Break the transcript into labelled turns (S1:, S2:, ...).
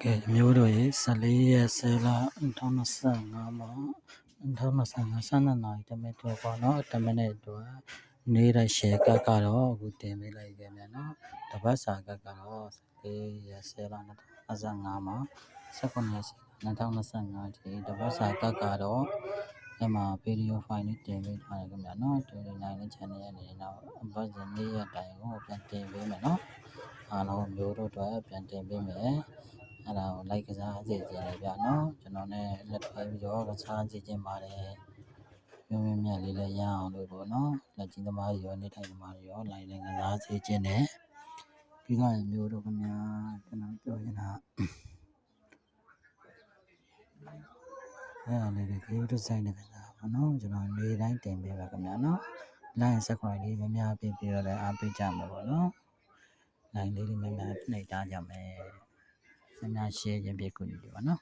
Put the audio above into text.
S1: မျိုးတို့ရေ14ရက်10လ2025မှာ2025 12နာရီတမိနစ်တော့ပေါ့နော်တမိနစ်အတွက်နေ့တိုင်း share ကတ်ကတော့အခုတင်ပေးလိုက်ခဲ့မြန်နော်တပတ်စာကတ်ကတော့14ရက်10လ2025မှာ19ရက်2025ဒီတပတ်စာကတ်ကတော့အဲ့မှာ video file လေးတင်ပေးထားတယ်ခင်ဗျာနော်ဒီနိုင်တဲ့ channel ရဲ့အနေနဲ့အပတ်စဉ်နေ့ရက်တိုင်းကိုပြန်တင်ပေးမယ်နော်အားလုံးမျိုးတို့အတွက်ပြန်တင်ပေးမယ်အဲ့ဒါကို like ကစားစေချင်တယ်ဗျာနော်ကျွန်တော်နဲ့လက်တွဲပြီးတော့ကစားစေချင်ပါတယ်မျိုးမြတ်လေးလည်းရအောင်လို့ပေါ့နော်လက်ကြီးသမားတွေရောနေထိုင်သမားတွေရော like လည်းကစားစေချင်တယ်ပြီးတော့မျိုးတို့ခင်ဗျာကျွန်တော်ပြောချင်တာအဲ့ဒါလေးတွေတို့ဆိုင်နေကြတာပေါ့နော်ကျွန်တော်နေ့တိုင်းတင်ပေးပါခင်ဗျာနော် line subscribe လေးများများပြီးတော့လည်းအားပေးကြမှာပေါ့နော် line လေးများများနှိပ်ထားကြမယ်များများ share ခြင်းပြကူညီကြပါနော်